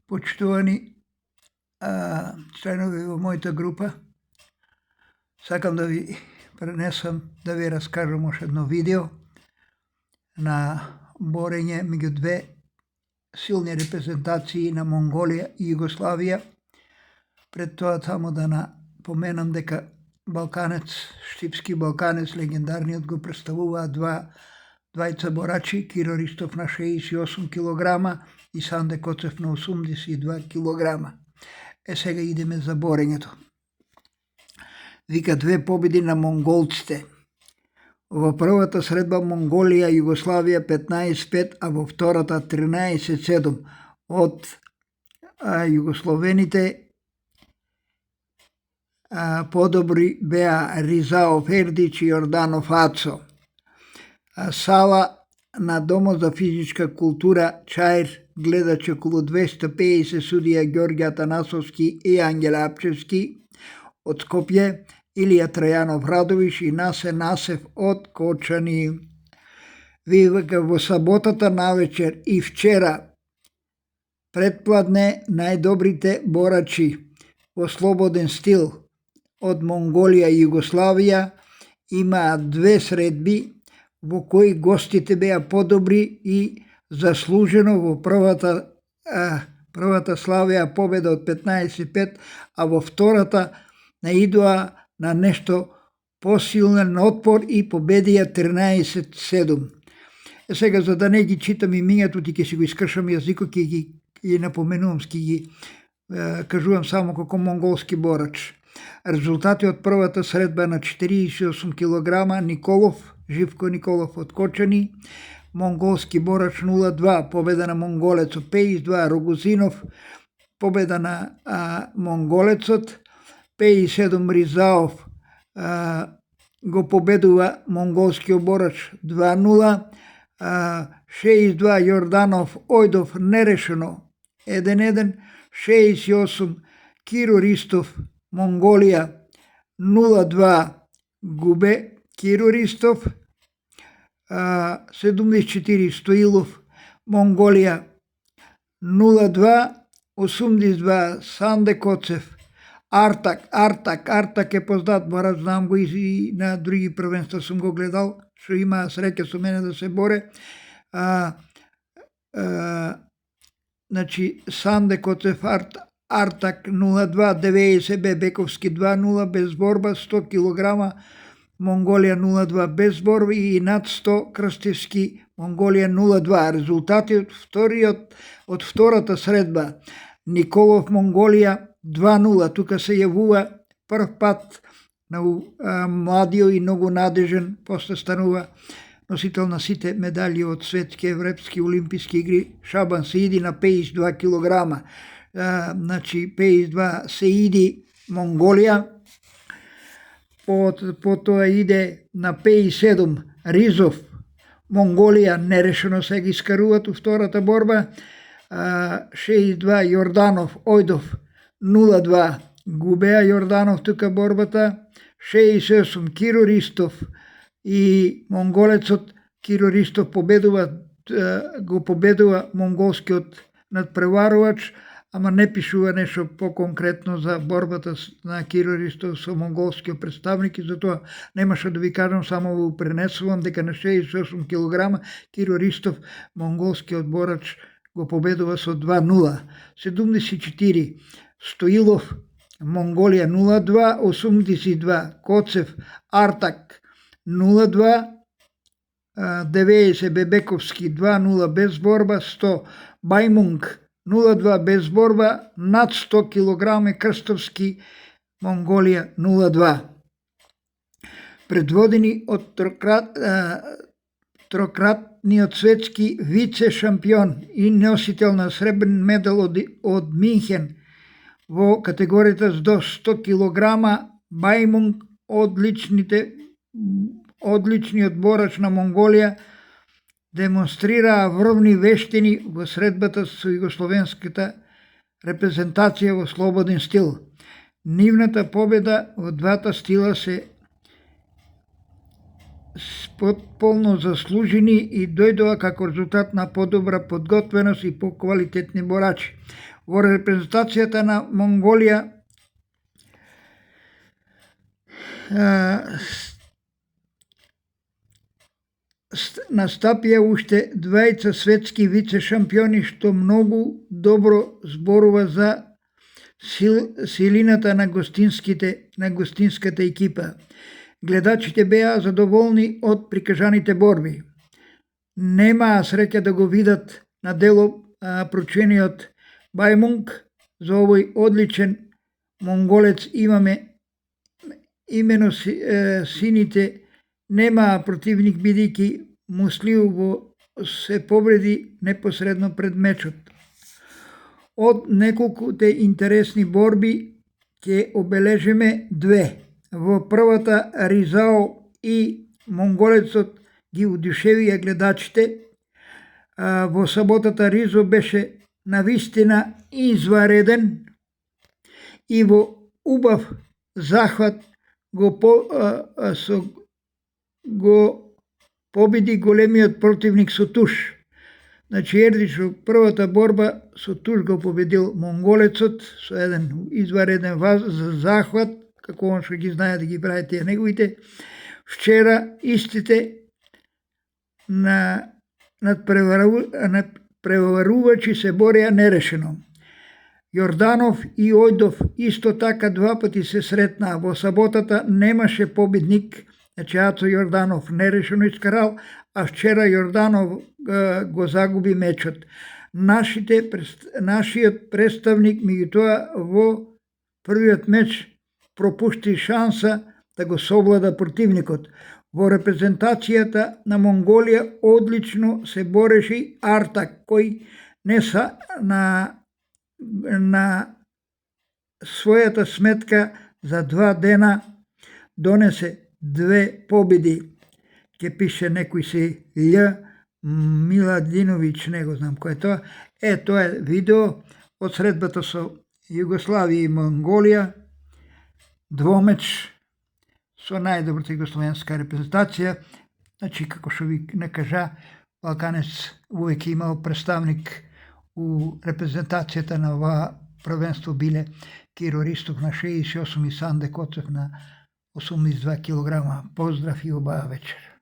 Почитувани членови во мојата група, сакам да ви пренесам, да ви раскажам още едно видео на борење меѓу две силни репрезентации на Монголија и Југославија. Пред тоа само да напоменам дека Балканец, Штипски Балканец, легендарниот, го представуваат двајца борачи, Киро Ристов на 68 кг и Санде Коцев на 82 кг. Сега идеме за борењето. Вика две победи на монголците. Во првата средба Монголија и Југославија 15-5, а во втората 13-7 од југословените. Подобри беа Ризаов Ердич и Јорданов Ацо. Сала на Домот за физичка култура Чаир гледачи околу 250 судија Ѓорѓе Атанасовски и Ангел Апчевски од Скопје, Илија Трајанов Радовиш и Насе Насев од Кочани. Вика во саботата навечер и вчера предпладне најдобрите борачи во слободен стил од Монголија и Југославија имаат две средби во кои гостите беа подобри и заслужено во првата славеа победа од 15-5, а во втората наидоа на нешто посилен отпор и победија 13-7. Сега, за да не ги читам имињето, ти ќе си го искршам јазикот, ќе ги напоменувам, ќе ги кажувам само како монголски борач. Резултати од првата средба на 48 кг Николов, Живко Николов од Кочани, монголски борач 0-2, победа на монголецот. 52 Рогозинов, победа на монголецот. 57 Ризаов го победува монголскиот борач 2-0. 62 Јорданов Ојдов нерешено 1-1. 68 Киро Ристов Монголија 0-2 губе Киро Ристов. 74 Стоилов Монголија 0-2. 82 Санде Коцев Артак е познат борач, знам го и на други првенства сум го гледал, што има среќа со мене да се боре. Значи Санде Коцев Артак 0-2, 90 Бебековски 2-0 без борба, 100 кг Монголија 0-2 без борба и над 100 Крстевски Монголија 0-2. Резултати од втората средба Николов Монголија 2-0. Тука се јавува прв пат на младиот и многу надежен, после станува носител на сите медали од светски, европски, олимписки игри. Шабан Сеиди на 52 кг. Значи 52 Сеиди Монголија. Потоа иде на 57 Ризов Монголија, нерешено се ги искаруваат у втората борба. 62 Јорданов Ојдов 0-2 губеа Јорданов тука борбата. 68 Киро Ристов и монголецот. Киро Ристов го победува монголскиот надпреварувач, ама не пишува нешто по-конкретно за борбата на Киро Ристов со монголскиот представник и затоа немаше да ви кажам, само го пренесувам дека на 68 кг Киро Ристов, монголскиот борач, го победува со 2-0. 74 Стоилов Монголија 0-2. 82 Коцев Артак 0-2. 90 Бебековски 2-0 без борба. 100 Бајмунг 0-2 без борба. Над 100 кг Крстовски Монголија 0-2. Предводени од трократниот светски вице шампион и носител на сребрен медал од Минхен во категоријата до 100 кг Бајмунг, одличниот борач на Монголија, демонстрираа врвни вештини во средбата со југословенската репрезентација во слободен стил. Нивната победа во двата стила се потполно заслужени и дојдоа како резултат на подобра подготвеност и поквалитетни борачи. Во репрезентацијата на Монголија настапија уште двајца светски вице-шампиони, што многу добро зборува за силината на гостинската екипа. Гледачите беа задоволни од прикажаните борби. Немаа среќа да го видат на дело прочениот Бајмунг. За овој одличен монголец имено сините немаа противник, бидејќи Муслимово се повреди непосредно пред мечот. Од неколкуте интересни борби ќе обележиме две. Во првата Ризао и монголецот ги удушевија гледачите. Во саботата Ризо беше навистина извареден и во убав захват го победи големиот противник со туш. Значи Ердич во првата борба со туш го победил монголецот со еден извареден захват, како он што ги знае да ги прави тие неговите. Вчера истите надпреварувачи се борија нерешено. Јорданов и Ојдов исто така два пати се сретнаа. Во саботата немаше победник, значи Ацо Јорданов нерешено искарал, а вчера Јорданов го загуби мечот. Нашиот представник, меѓутоа, во првиот меч пропушти шанса да го совлада противникот. Во репрезентацијата на Монголија одлично се бореше Артак, кој не на својата сметка за 2 дена донесе 2 победи. Ке пише некој си Л. Миладиновиќ, не го знам кој е тоа. Тоа е видео од средбата со Југославија и Монголија. Двомеч со најдобрата југословенска репрезентација. Значи, како што ви не кажа, Балканец увек имал представник у репрезентацијата на ова првенство биле Киро Ристов на 68 и Санде Коцев на 82 килограма. Поздрав и убава вечер.